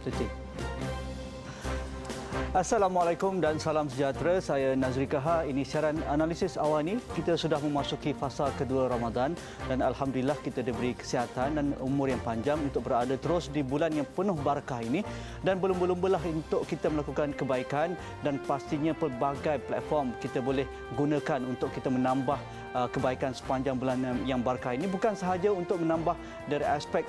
Seti. Assalamualaikum dan salam sejahtera. Saya Nazri Kaha. Ini siaran analisis awani. Kita sudah memasuki fasa kedua Ramadan dan alhamdulillah kita diberi kesihatan dan umur yang panjang untuk berada terus di bulan yang penuh barakah ini, dan belum-belum untuk kita melakukan kebaikan, dan pastinya pelbagai platform kita boleh gunakan untuk kita menambah kebaikan sepanjang bulan yang barakah ini, bukan sahaja untuk menambah dari aspek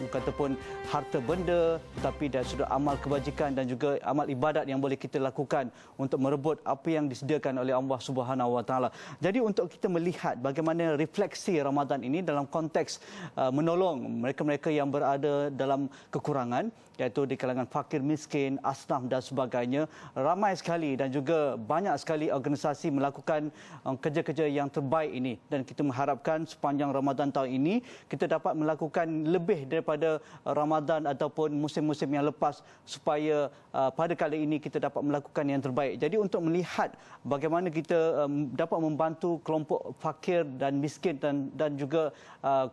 kataupun harta benda, tetapi dari sudut amal kebajikan dan juga amal ibadat yang boleh kita lakukan untuk merebut apa yang disediakan oleh Allah Subhanahu Wa Taala. Jadi untuk kita melihat bagaimana refleksi Ramadan ini dalam konteks menolong mereka-mereka yang berada dalam kekurangan, iaitu di kalangan fakir miskin, asnaf dan sebagainya, ramai sekali dan juga banyak sekali organisasi melakukan kerja-kerja yang terbaik ini, dan kita mengharapkan sepanjang Ramadan tahun ini kita dapat melakukan lebih daripada Ramadan ataupun musim-musim yang lepas, supaya pada kali ini kita dapat melakukan yang terbaik. Jadi untuk melihat bagaimana kita dapat membantu kelompok fakir dan miskin dan juga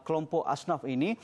kelompok asnaf ini,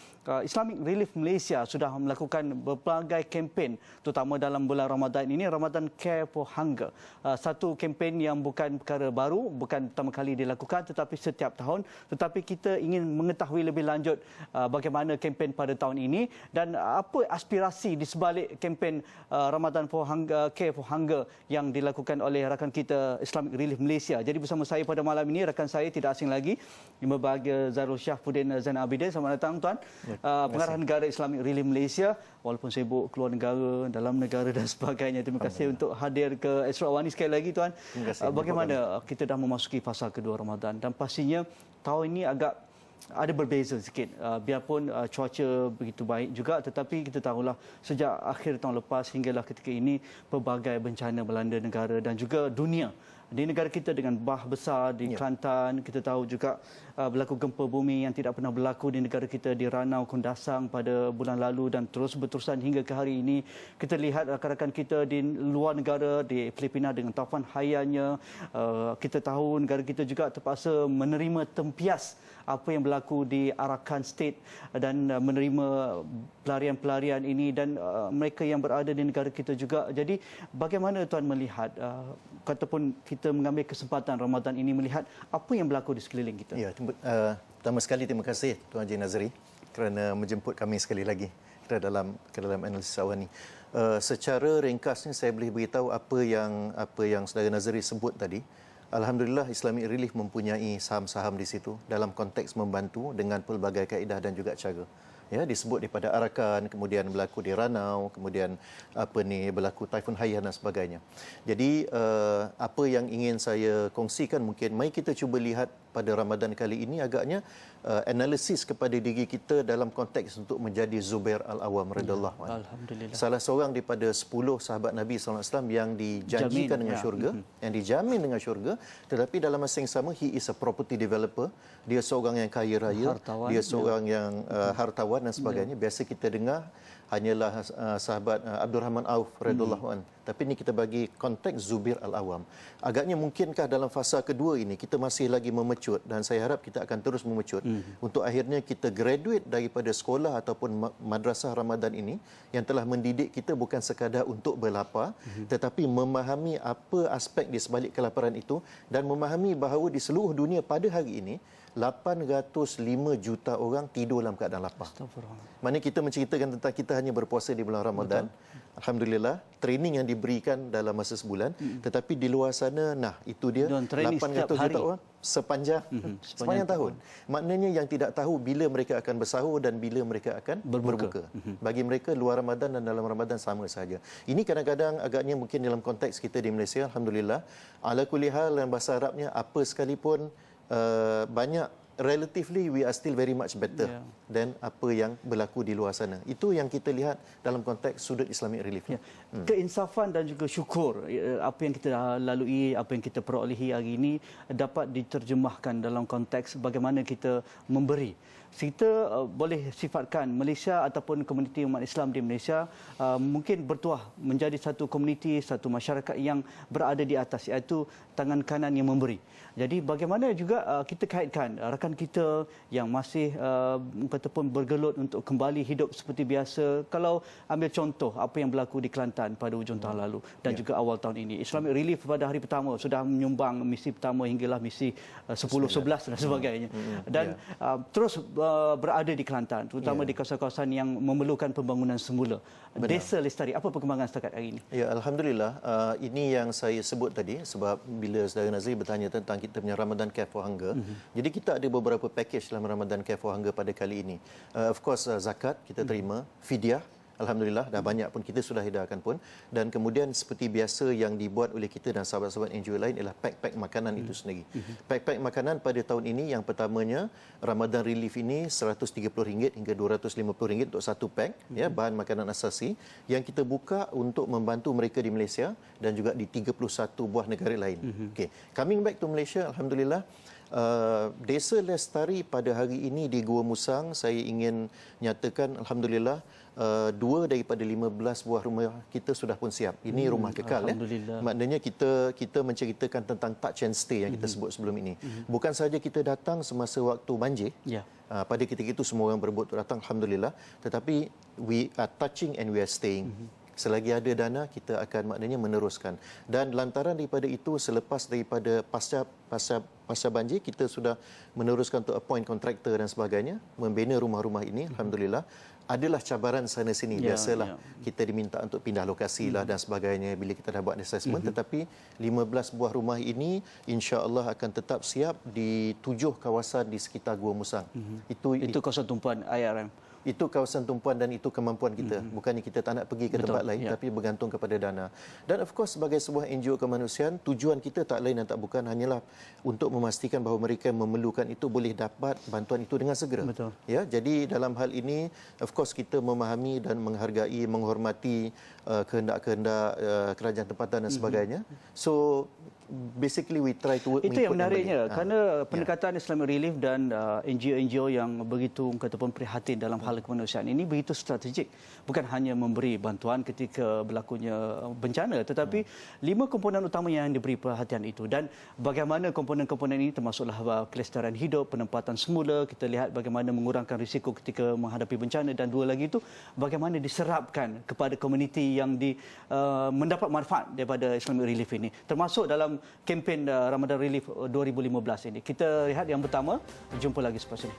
Islamic Relief Malaysia sudah melakukan berbagai kempen, terutama dalam bulan Ramadan ini, Ramadan Care for Hunger. Satu kempen yang bukan perkara baru, bukan pertama kali dilakukan, tetapi setiap tahun. Tetapi kita ingin mengetahui lebih lanjut bagaimana kempen pada tahun ini dan apa aspirasi di sebalik kempen Ramadan for Hunger, Care for Hunger yang dilakukan oleh rakan kita Islamic Relief Malaysia. Jadi bersama saya pada malam ini, rakan saya tidak asing lagi, Imam Bahagia Zarul Syafudin Zainal Abidin. Selamat datang Tuan. Pengarah negara Islamic Relief Malaysia, walaupun sibuk keluar negara, dalam negara dan sebagainya. Terima kasih untuk hadir ke Astro Awani sekali lagi Tuan. Bagaimana kita dah memasuki fasa kedua Ramadan, dan pastinya tahun ini agak ada berbeza sikit, biarpun cuaca begitu baik juga, tetapi kita tahulah sejak akhir tahun lepas hinggalah ketika ini pelbagai bencana melanda negara dan juga dunia. Di negara kita dengan bah besar di Kelantan, kita tahu juga berlaku gempa bumi yang tidak pernah berlaku di negara kita di Ranau Kundasang pada bulan lalu, dan terus berterusan hingga ke hari ini. Kita lihat rakan-rakan kita di luar negara, di Filipina dengan taufan hayanya. Kita tahu negara kita juga terpaksa menerima tempias apa yang berlaku di Arakan State dan menerima pelarian-pelarian ini, dan mereka yang berada di negara kita juga. Jadi bagaimana Tuan melihat ataupun kita mengambil kesempatan Ramadan ini melihat apa yang berlaku di sekeliling kita? Ya, pertama sekali terima kasih Tuan Haji Nazri kerana menjemput kami sekali lagi ke dalam analisis awal ini. Secara ringkasnya saya boleh beritahu apa yang Saudara Nazri sebut tadi. Alhamdulillah Islamic Relief mempunyai saham-saham di situ dalam konteks membantu dengan pelbagai kaedah dan juga cara. Ya, disebut daripada Arakan, kemudian berlaku di Ranau, kemudian berlaku Taifun Haiyan dan sebagainya. Jadi apa yang ingin saya kongsikan, mungkin mari kita cuba lihat pada Ramadan kali ini agaknya analisis kepada diri kita dalam konteks untuk menjadi Zubair Al-Awwam radhiyallahu anhu. Alhamdulillah. Salah seorang daripada 10 sahabat Nabi sallallahu alaihi wasallam yang dijanjikan dengan syurga, yang dijamin dengan syurga, tetapi dalam masa yang sama he is a property developer. Dia seorang yang kaya raya, dia seorang yang hartawan dan sebagainya. Biasa kita dengar hanyalah sahabat Abdul Rahman Auf radhiyallahu anhu. Tapi ini kita bagi konteks Zubair Al-Awwam. Agaknya mungkinkah dalam fasa kedua ini kita masih lagi memecut, dan saya harap kita akan terus memecut untuk akhirnya kita graduate daripada sekolah ataupun madrasah Ramadan ini yang telah mendidik kita bukan sekadar untuk berlapar, tetapi memahami apa aspek di sebalik kelaparan itu, dan memahami bahawa di seluruh dunia pada hari ini 805 juta orang tidur dalam keadaan lapar. Mana kita menceritakan tentang kita hanya berpuasa di bulan Ramadan. Betul. Alhamdulillah, training yang diberikan dalam masa sebulan, tetapi di luar sana, itu dia 800 juta orang sepanjang tahun. Maknanya yang tidak tahu bila mereka akan bersahur dan bila mereka akan berbuka. Bagi mereka luar Ramadan dan dalam Ramadan sama saja. Ini kadang-kadang agaknya mungkin dalam konteks kita di Malaysia, alhamdulillah, ala kulli hal dalam bahasa Arabnya, apa sekalipun banyak, relatively we are still very much better than apa yang berlaku di luar sana. Itu yang kita lihat dalam konteks sudut Islamic Relief. Keinsafan dan juga syukur apa yang kita lalui, apa yang kita perolehi hari ini dapat diterjemahkan dalam konteks bagaimana kita memberi kita boleh sifatkan Malaysia ataupun komuniti umat Islam di Malaysia mungkin bertuah menjadi satu komuniti, satu masyarakat yang berada di atas, iaitu tangan kanan yang memberi. Jadi bagaimana juga kita kaitkan rakan kita yang masih kata pun bergelut untuk kembali hidup seperti biasa. Kalau ambil contoh apa yang berlaku di Kelantan pada hujung tahun lalu dan juga awal tahun ini. Islamic Relief pada hari pertama sudah menyumbang misi pertama hinggalah misi 10, 11 dan sebagainya. Dan terus berada di Kelantan, terutama di kawasan-kawasan yang memerlukan pembangunan semula. Desa Lestari, apa perkembangan setakat hari ini? Ya, Alhamdulillah. Ini yang saya sebut tadi sebab bila saudara Nazri bertanya tentang kita punya Ramadan Care for Hunger. Jadi kita ada beberapa package dalam Ramadan Care for Hunger pada kali ini. Of course, zakat kita terima, fidyah. Alhamdulillah, dah banyak pun kita sudah hidarkan pun. Dan kemudian seperti biasa yang dibuat oleh kita dan sahabat-sahabat NGO lain ialah pack-pack makanan itu sendiri. Pack-pack makanan pada tahun ini yang pertamanya Ramadan Relief ini RM130 hingga RM250 untuk satu pack, ya, bahan makanan asasi yang kita buka untuk membantu mereka di Malaysia dan juga di 31 buah negara lain. Okay. Coming back to Malaysia, Alhamdulillah, Desa Lestari pada hari ini di Gua Musang, saya ingin nyatakan Alhamdulillah 2 daripada 15 buah rumah kita sudah pun siap. Ini rumah kekal, ya. Maknanya kita menceritakan tentang touch and stay yang kita sebut sebelum ini. Bukan sahaja kita datang semasa waktu banjir. Pada ketika itu semua orang berebut untuk datang, Alhamdulillah. Tetapi we are touching and we are staying. Selagi ada dana, kita akan maknanya meneruskan. Dan lantaran daripada itu, selepas daripada pasca banjir, kita sudah meneruskan untuk appoint kontraktor dan sebagainya, membina rumah-rumah ini, Alhamdulillah. Adalah cabaran sana-sini, biasalah. Kita diminta untuk pindah lokasi lah dan sebagainya bila kita dah buat assessment. Tetapi 15 buah rumah ini insya-Allah akan tetap siap di 7 kawasan di sekitar Gua Musang. Itu kawasan tumpuan IRM. Itu kawasan tumpuan dan itu kemampuan kita. Bukannya kita tak nak pergi ke tempat lain, tapi bergantung kepada dana. Dan of course sebagai sebuah NGO kemanusiaan, tujuan kita tak lain dan tak bukan hanyalah untuk memastikan bahawa mereka yang memerlukan itu boleh dapat bantuan itu dengan segera. Ya, jadi dalam hal ini of course kita memahami dan menghargai, menghormati kehendak-kehendak kerajaan tempatan dan sebagainya. So basically we try to itu yang menariknya kerana pendekatan Islamic Relief dan NGO-NGO yang begitu ataupun prihatin dalam hal kemanusiaan ini begitu strategik, bukan hanya memberi bantuan ketika berlakunya bencana, tetapi 5 komponen utama yang diberi perhatian itu. Dan bagaimana komponen-komponen ini termasuklah kelestarian hidup, penempatan semula, kita lihat bagaimana mengurangkan risiko ketika menghadapi bencana, dan 2 lagi itu bagaimana diserapkan kepada komuniti yang mendapat manfaat daripada Islamic Relief ini, termasuk dalam kempen Ramadan Relief 2015 ini. Kita lihat yang pertama, jumpa lagi selepas ini.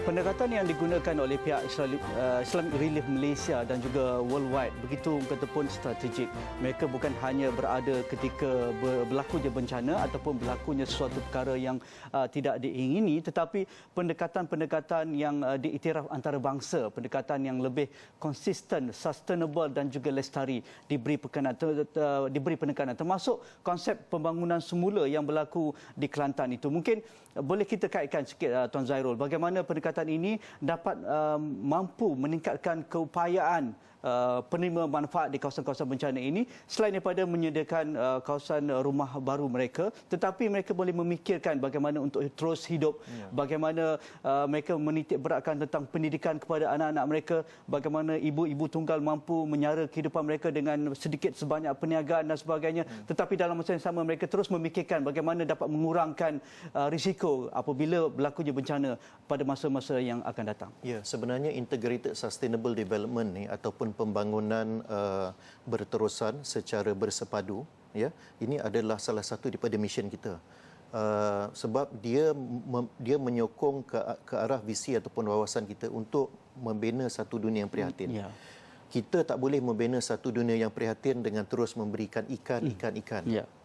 Pendekatan yang digunakan oleh pihak Islamic Relief Malaysia dan juga worldwide begitu pun strategik. Mereka bukan hanya berada ketika berlakunya bencana ataupun berlakunya sesuatu perkara yang tidak diingini, tetapi pendekatan-pendekatan yang diiktiraf antarabangsa, pendekatan yang lebih konsisten, sustainable dan juga lestari diberi penekanan, termasuk konsep pembangunan semula yang berlaku di Kelantan itu. Mungkin boleh kita kaitkan sikit, Tuan Zairul, bagaimana pendekatan ini dapat mampu meningkatkan keupayaan penerima manfaat di kawasan-kawasan bencana ini, selain daripada menyediakan kawasan rumah baru mereka, tetapi mereka boleh memikirkan bagaimana untuk terus hidup, bagaimana mereka menitik beratkan tentang pendidikan kepada anak-anak mereka, bagaimana ibu-ibu tunggal mampu menyara kehidupan mereka dengan sedikit sebanyak perniagaan dan sebagainya, tetapi dalam masa yang sama mereka terus memikirkan bagaimana dapat mengurangkan risiko apabila berlakunya bencana pada masa-masa yang akan datang. Ya, sebenarnya integrated sustainable development ni ataupun pembangunan berterusan secara bersepadu, ya, ini adalah salah satu daripada mission kita. Sebab dia menyokong ke arah visi ataupun wawasan kita untuk membina satu dunia yang prihatin. Kita tak boleh membina satu dunia yang prihatin dengan terus memberikan ikan.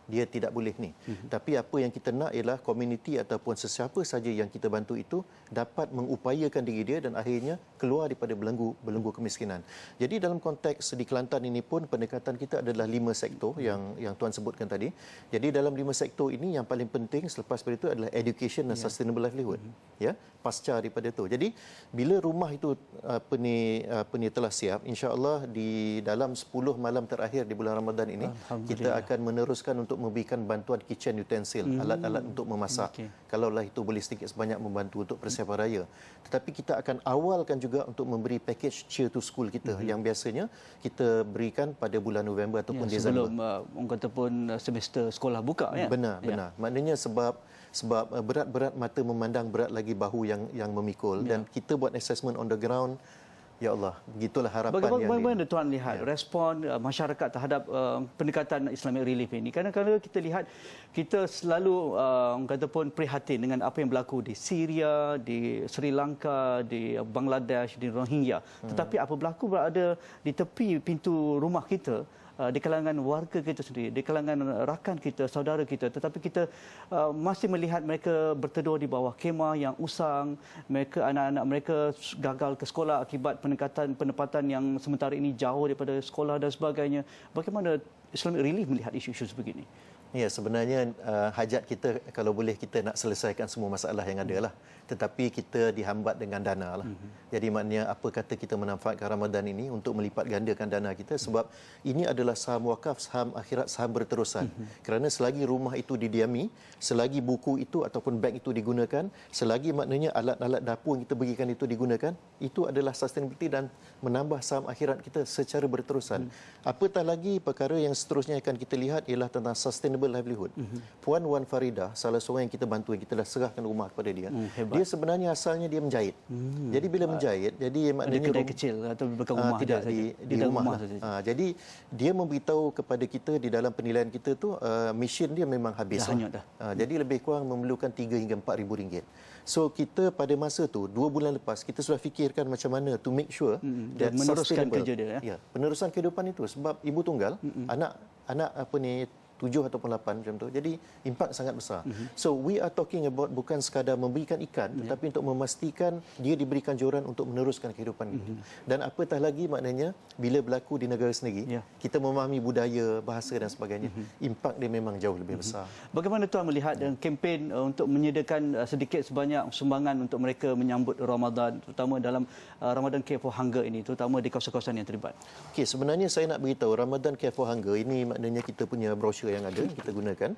dia tidak boleh ni. Tapi apa yang kita nak ialah komuniti ataupun sesiapa saja yang kita bantu itu dapat mengupayakan diri dia dan akhirnya keluar daripada belenggu kemiskinan. Jadi dalam konteks di Kelantan ini pun pendekatan kita adalah 5 sektor yang Tuan sebutkan tadi. Jadi dalam 5 sektor ini yang paling penting selepas daripada itu adalah education dan sustainable livelihood. Ya, pasca daripada itu. Jadi bila rumah itu apa ni telah siap, insya-Allah di dalam 10 malam terakhir di bulan Ramadan ini kita akan meneruskan untuk memberikan bantuan kitchen utensil, alat-alat untuk memasak. Kalaulah itu boleh sedikit sebanyak membantu untuk persiapan raya. Tetapi kita akan awalkan juga untuk memberi package cheer to school kita yang biasanya kita berikan pada bulan November ataupun Disember. Sebelum orang kata pun semester sekolah buka ya. Benar. Maknanya sebab berat-berat mata memandang, berat lagi bahu yang memikul dan kita buat assessment on the ground. Ya Allah, begitulah harapan bagaimana Tuan lihat respon masyarakat terhadap pendekatan Islamic Relief ini? Kadang-kadang kita lihat kita selalu orang kata pun prihatin dengan apa yang berlaku di Syria, di Sri Lanka, di Bangladesh, di Rohingya. Tetapi apa berlaku berada di tepi pintu rumah kita, di kalangan warga kita sendiri, di kalangan rakan kita, saudara kita, tetapi kita masih melihat mereka berteduh di bawah kemah yang usang, mereka anak-anak mereka gagal ke sekolah akibat penempatan yang sementara ini jauh daripada sekolah dan sebagainya. Bagaimana Islamic Relief melihat isu-isu sebegini? Ya, sebenarnya hajat kita kalau boleh kita nak selesaikan semua masalah yang ada lah. Tetapi kita dihambat dengan dana lah. Jadi maknanya apa kata kita memanfaatkan Ramadan ini untuk melipat gandakan dana kita sebab ini adalah saham wakaf, saham akhirat, saham berterusan. Kerana selagi rumah itu didiami, selagi buku itu ataupun beg itu digunakan, selagi maknanya alat-alat dapur yang kita berikan itu digunakan, itu adalah sustainability dan menambah saham akhirat kita secara berterusan. Apatah lagi perkara yang seterusnya akan kita lihat ialah tentang sustainable livelihood. Puan Wan Farida, salah seorang yang kita bantu, yang kita dah serahkan rumah kepada dia. Dia sebenarnya asalnya dia menjahit. Jadi bila menjahit, jadi maknanya kedai kecil atau belakang rumah tidak di rumah lah. Jadi dia memberitahu kepada kita di dalam penilaian kita tu mesin dia memang habis. Jadi lebih kurang memerlukan 3 hingga 4 ribu ringgit. So kita pada masa tu 2 bulan lepas kita sudah fikirkan macam mana to make sure that meneruskan kerja dia ya, penerusan kehidupan itu sebab ibu tunggal, anak apa ni 7 ataupun 8 macam tu. Jadi impak sangat besar. So we are talking about bukan sekadar memberikan ikan tetapi untuk memastikan dia diberikan joran untuk meneruskan kehidupan kita. Dan apatah lagi maknanya bila berlaku di negara sendiri, kita memahami budaya, bahasa dan sebagainya, impak dia memang jauh lebih besar. Bagaimana Tuan melihat kempen untuk menyediakan sedikit sebanyak sumbangan untuk mereka menyambut Ramadan, terutama dalam Ramadan Care for Hunger ini, terutama di kawasan-kawasan yang terlibat? Okey, sebenarnya saya nak beritahu Ramadan Care for Hunger ini maknanya kita punya brosur yang ada kita gunakan.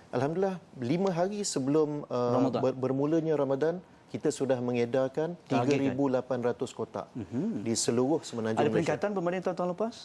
Alhamdulillah 5 hari sebelum bermulanya Ramadan kita sudah mengedarkan 3,800 kotak di seluruh semenanjung Malaysia. Ada peningkatan berbanding tahun-tahun lepas?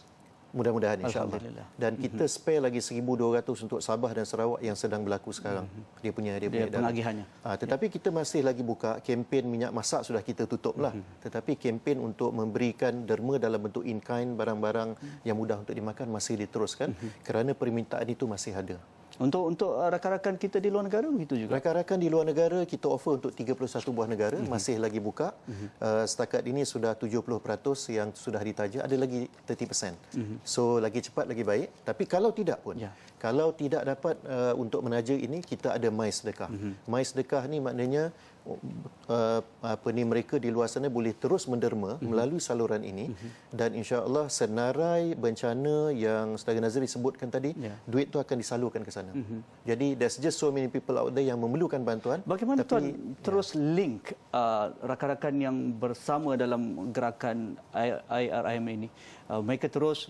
Mudah-mudahan insya-Allah. Dan kita spare lagi 1,200 untuk Sabah dan Sarawak yang sedang berlaku sekarang. Dia punya penagihannya. Tetapi kita masih lagi buka kempen minyak masak sudah kita tutuplah. Tetapi kempen untuk memberikan derma dalam bentuk in kind, barang-barang yang mudah untuk dimakan masih diteruskan kerana permintaan itu masih ada. Untuk rakan-rakan kita di luar negara begitu juga. Rakan-rakan di luar negara kita offer untuk 31 buah negara masih lagi buka. Setakat ini sudah 70% yang sudah ditaja, ada lagi 30%. So lagi cepat lagi baik. Tapi kalau tidak pun, kalau tidak dapat untuk menaja ini, kita ada My Sedekah. My Sedekah ni maknanya mereka di luar sana boleh terus menderma melalui saluran ini dan insya-Allah senarai bencana yang Saudara Nazri sebutkan tadi, duit tu akan disalurkan ke sana. Jadi there's just so many people out there yang memerlukan bantuan. Bagaimana Tuan terus link rakan-rakan yang bersama dalam gerakan IRIM ini? Mereka terus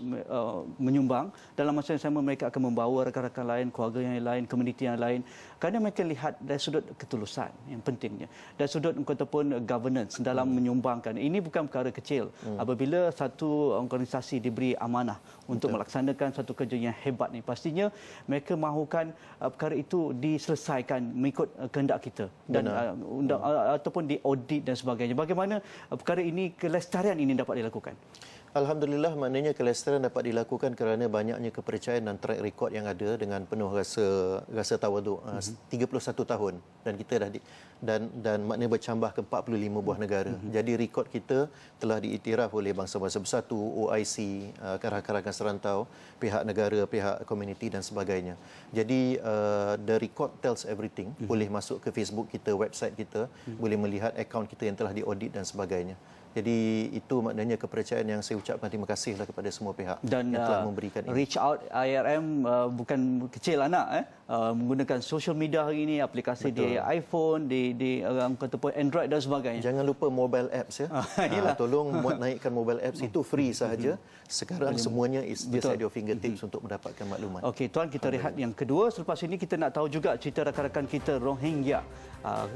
menyumbang, dalam masa yang sama mereka akan membawa rakan-rakan lain, keluarga yang lain, komuniti yang lain. Kerana mereka lihat dari sudut ketulusan yang pentingnya, dari sudut ataupun governance dalam menyumbangkan. Ini bukan perkara kecil. Apabila satu organisasi diberi amanah untuk melaksanakan satu kerja yang hebat ni, pastinya mereka mahukan perkara itu diselesaikan mengikut kehendak kita dan ataupun diaudit dan sebagainya. Bagaimana perkara ini, kelestarian ini dapat dilakukan? Alhamdulillah, maknanya kelestarian dapat dilakukan kerana banyaknya kepercayaan dan track record yang ada dengan penuh rasa tawaduk. 31 tahun dan kita dah dan maknanya bercambah ke 45 buah negara. Jadi rekod kita telah diiktiraf oleh Bangsa-Bangsa Bersatu, OIC, Karangan Serantau, pihak negara, pihak komuniti dan sebagainya. Jadi the record tells everything. Boleh masuk ke Facebook kita, website kita, boleh melihat akaun kita yang telah diaudit dan sebagainya. Jadi itu maknanya kepercayaan yang saya ucapkan terima kasihlah kepada semua pihak dan yang telah memberikan ini. reach out IRM bukan kecil anak menggunakan social media hari ini, aplikasi di iPhone, di kata pun Android dan sebagainya. Jangan lupa mobile apps ya. Tolong naikkan mobile apps, itu free sahaja. Sekarang semuanya is just at your fingertips untuk mendapatkan maklumat. Okey tuan, kita rehat yang kedua. Selepas ini kita nak tahu juga cerita rakan-rakan kita Rohingya.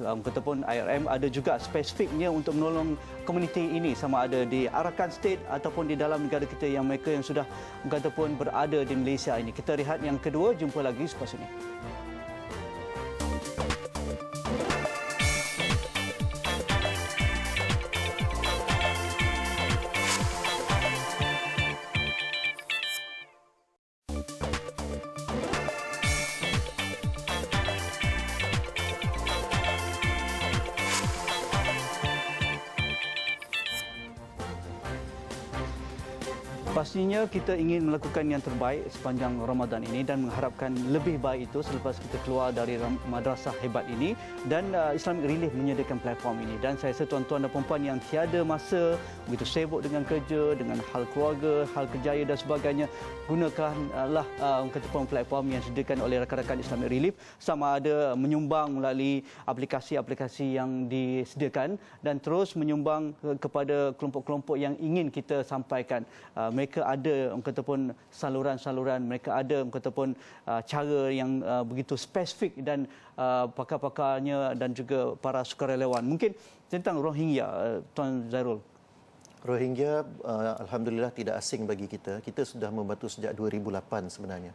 Kata pun IRM ada juga spesifiknya untuk menolong komuniti ini, sama ada di Arakan State ataupun di dalam negara kita yang mereka yang sudah kata pun berada di Malaysia ini. Kita rehat yang kedua, jumpa lagi selepas ini. Pastinya kita ingin melakukan yang terbaik sepanjang Ramadan ini dan mengharapkan lebih baik itu selepas kita keluar dari madrasah hebat ini, dan Islamic Relief menyediakan platform ini. Dan saya rasa tuan-tuan dan puan-puan yang tiada masa, begitu sibuk dengan kerja, dengan hal keluarga, hal kerjaya dan sebagainya, gunakanlah platform yang disediakan oleh rakan-rakan Islamic Relief, sama ada menyumbang melalui aplikasi-aplikasi yang disediakan dan terus menyumbang kepada kelompok-kelompok yang ingin kita sampaikan. Mereka ada kata pun saluran-saluran, mereka ada kata pun cara yang begitu spesifik dan pakar-pakarnya dan juga para sukarelawan. Mungkin tentang Rohingya, Tuan Zairul. Rohingya alhamdulillah tidak asing bagi kita. Kita sudah membantu sejak 2008 sebenarnya.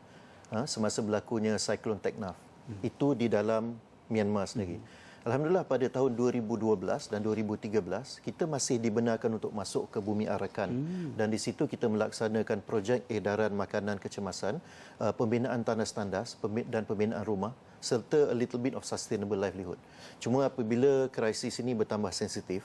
Semasa berlakunya siklon Teknaf. Itu di dalam Myanmar sendiri. Alhamdulillah pada tahun 2012 dan 2013 kita masih dibenarkan untuk masuk ke bumi Arakan dan di situ kita melaksanakan projek edaran makanan kecemasan, pembinaan tandas tandas dan pembinaan rumah serta a little bit of sustainable livelihood. Cuma apabila krisis ini bertambah sensitif,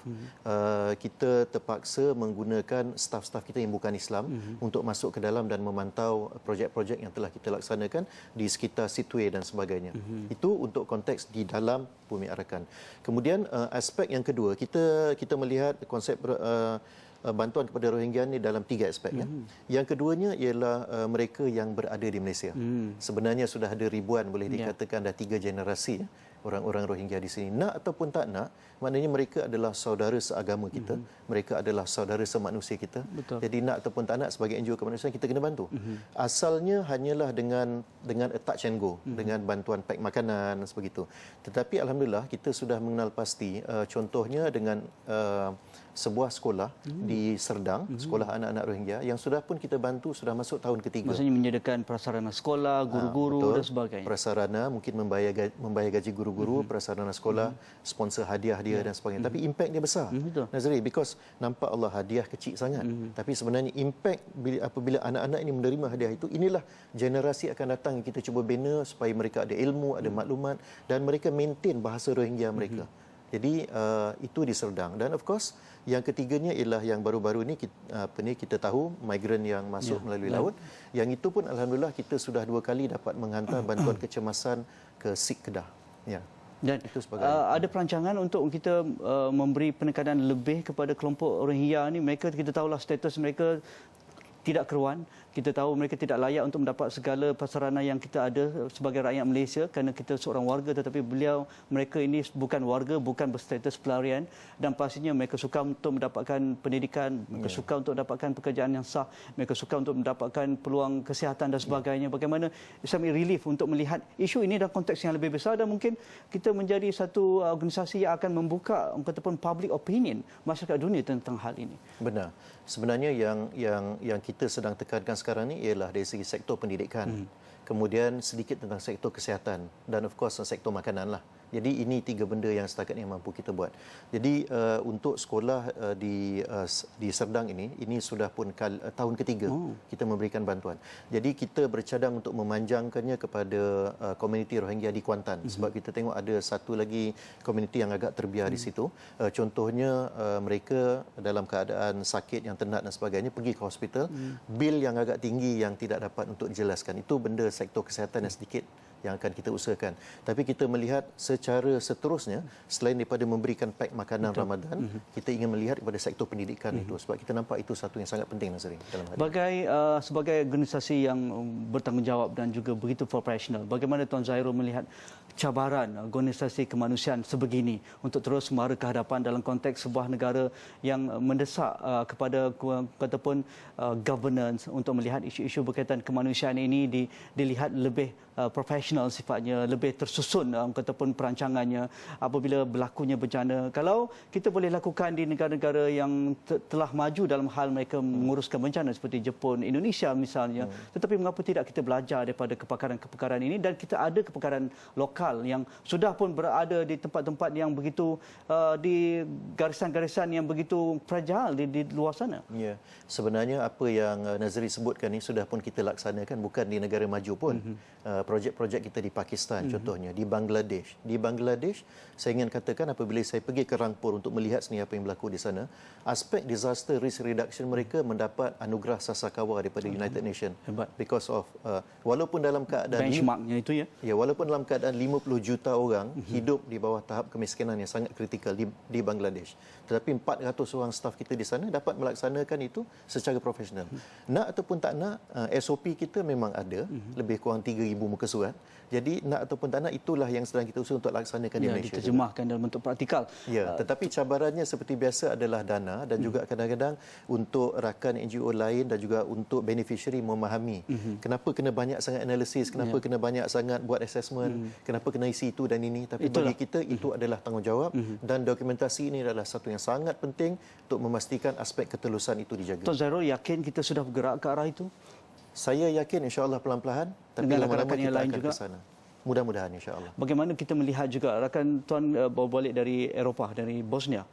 kita terpaksa menggunakan staf-staf kita yang bukan Islam untuk masuk ke dalam dan memantau projek-projek yang telah kita laksanakan di sekitar Sittwe dan sebagainya. Itu untuk konteks di dalam bumi Arakan. Kemudian aspek yang kedua, kita melihat konsep bantuan kepada Rohingya ini dalam 3 aspek. Yang keduanya ialah mereka yang berada di Malaysia. Sebenarnya sudah ada ribuan, boleh dikatakan dah 3 generasi orang-orang Rohingya di sini. Nak ataupun tak nak, maknanya mereka adalah saudara seagama kita, mereka adalah saudara semanusia kita. Betul. Jadi nak ataupun tak nak, sebagai NGO kemanusiaan kita kena bantu. Asalnya hanyalah dengan a touch and go, dengan bantuan pack makanan sebegitu. Tetapi alhamdulillah kita sudah mengenal pasti, contohnya dengan sebuah sekolah di Serdang, sekolah anak-anak Rohingya yang sudah pun kita bantu sudah masuk tahun ketiga. Maksudnya menyediakan prasarana sekolah, guru-guru dan sebagainya. Prasarana mungkin membayar gaji guru-guru, prasarana sekolah, sponsor hadiah dia dan sebagainya. Tapi impak dia besar. Nazri, because nampak Allah hadiah kecil sangat. Tapi sebenarnya impak apabila anak-anak ini menerima hadiah itu, inilah generasi akan datang yang kita cuba bina supaya mereka ada ilmu, ada maklumat dan mereka maintain bahasa Rohingya mereka. Jadi itu di Serdang. Dan of course yang ketiganya ialah yang baru-baru ini kita tahu migran yang masuk melalui laut. Yang itu pun alhamdulillah kita sudah 2 kali dapat menghantar bantuan kecemasan ke Sik Kedah. Ya. Dan ada perancangan untuk kita memberi penekanan lebih kepada kelompok Rohingya ni. Mereka kita tahulah status mereka tidak keruan. Kita tahu mereka tidak layak untuk mendapat segala prasarana yang kita ada sebagai rakyat Malaysia kerana kita seorang warga, tetapi mereka ini bukan warga, bukan berstatus pelarian dan pastinya mereka suka untuk mendapatkan pendidikan, mereka suka untuk mendapatkan pekerjaan yang sah, mereka suka untuk mendapatkan peluang kesihatan dan sebagainya. Bagaimana Islamic Relief untuk melihat isu ini dalam konteks yang lebih besar dan mungkin kita menjadi satu organisasi yang akan membuka katakan public opinion masyarakat dunia tentang hal ini. Benar. Sebenarnya yang kita sedang tekankan sekarang ni ialah dari segi sektor pendidikan. kemudian sedikit tentang sektor kesihatan dan of course sektor makanan lah. Jadi ini 3 benda yang setakat ini mampu kita buat. Jadi untuk sekolah di Serdang ini sudah pun tahun ketiga kita memberikan bantuan. Jadi kita bercadang untuk memanjangkannya kepada komuniti Rohingya di Kuantan sebab kita tengok ada satu lagi komuniti yang agak terbiar di situ. Contohnya mereka dalam keadaan sakit yang tenat dan sebagainya pergi ke hospital, bil yang agak tinggi yang tidak dapat untuk dijelaskan. Itu benda sektor kesihatan yang sedikit yang akan kita usahakan. Tapi kita melihat secara seterusnya, selain daripada memberikan pack makanan Ramadan, kita ingin melihat kepada sektor pendidikan itu. Sebab kita nampak itu satu yang sangat penting, Nazri. Sebagai organisasi yang bertanggungjawab dan juga begitu profesional, bagaimana Tuan Zairul melihat cabaran organisasi kemanusiaan sebegini untuk terus mara ke hadapan dalam konteks sebuah negara yang mendesak kepada ataupun governance untuk melihat isu-isu berkaitan kemanusiaan ini dilihat lebih profesional sifatnya, lebih tersusun ataupun perancangannya apabila berlakunya bencana. Kalau kita boleh lakukan di negara-negara yang telah maju dalam hal mereka menguruskan bencana seperti Jepun, Indonesia misalnya, tetapi mengapa tidak kita belajar daripada kepakaran-kepakaran ini dan kita ada kepakaran lokal yang sudah pun berada di tempat-tempat yang begitu di garisan-garisan yang begitu fragile di luar sana. Ya, sebenarnya apa yang Nazri sebutkan ini sudah pun kita laksanakan bukan di negara maju pun. Projek-projek kita di Pakistan contohnya, di Bangladesh. Di Bangladesh, saya ingin katakan apabila saya pergi ke Rangpur untuk melihat seni apa yang berlaku di sana, aspek disaster risk reduction mereka mendapat anugerah Sasakawa daripada United Nations. Hebat. Because of walaupun dalam keadaan benchmarknya itu ya. Walaupun dalam keadaan 50 juta orang hidup di bawah tahap kemiskinan yang sangat kritikal di Bangladesh. Tetapi 400 orang staf kita di sana dapat melaksanakan itu secara profesional. Nak ataupun tak nak, SOP kita memang ada, lebih kurang 3,000 muka surat. Jadi nak ataupun tak nak, itulah yang sedang kita usaha untuk laksanakan di Malaysia. Diterjemahkan dalam bentuk praktikal. Ya, tetapi cabarannya seperti biasa adalah dana dan juga kadang-kadang untuk rakan NGO lain dan juga untuk beneficiary memahami kenapa kena banyak sangat analisis, kenapa kena banyak sangat buat assessment, kenapa kena isi itu dan ini. Tapi bagi kita itu adalah tanggungjawab dan dokumentasi ini adalah satu yang sangat penting untuk memastikan aspek ketelusan itu dijaga. Tuan Zairul yakin kita sudah bergerak ke arah itu? Saya yakin insya-Allah pelan-pelan, tapi lama-lama kita akan ke sana. Mudah-mudahan insya-Allah. Bagaimana kita melihat juga rakan tuan bawa balik dari Eropah, dari Bosnia.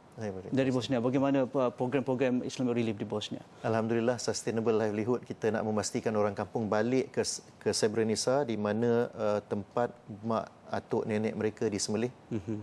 Dari Bosnia, bagaimana program-program Islamic Relief di Bosnia? Alhamdulillah, sustainable livelihood, kita nak memastikan orang kampung balik ke Srebrenica di mana tempat mak atuk nenek mereka disembelih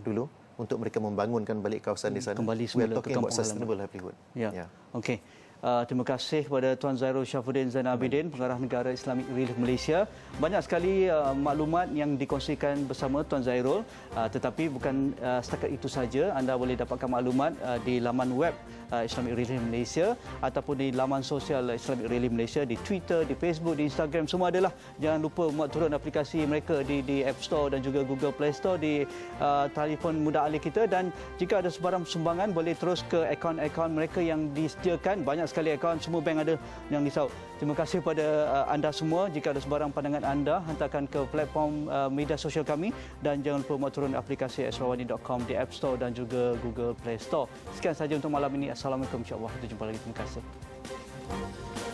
dulu untuk mereka membangunkan balik kawasan di sana. Kembali semula ke kampung sustainable livelihood. Ya. Okey. Terima kasih kepada Tuan Zairul Syafuddin Zainal Abidin, Pengarah Negara Islamic Relief Malaysia. Banyak sekali maklumat yang dikongsikan bersama Tuan Zairul, tetapi bukan setakat itu saja. Anda boleh dapatkan maklumat di laman web Islamic Relief Malaysia ataupun di laman sosial Islamic Relief Malaysia, di Twitter, di Facebook, di Instagram, semua adalah. Jangan lupa muat turun aplikasi mereka di App Store dan juga Google Play Store, di telefon mudah alih kita. Dan jika ada sebarang sumbangan, boleh terus ke akaun-akaun mereka yang disediakan. Banyak sekali akaun, semua bank ada, jangan risau. Terima kasih kepada anda semua. Jika ada sebarang pandangan anda, hantarkan ke platform media sosial kami dan jangan lupa muat turun aplikasi asrawani.com di App Store dan juga Google Play Store. Sekian saja untuk malam ini. Assalamualaikum, insya-Allah. Kita jumpa lagi. Terima kasih.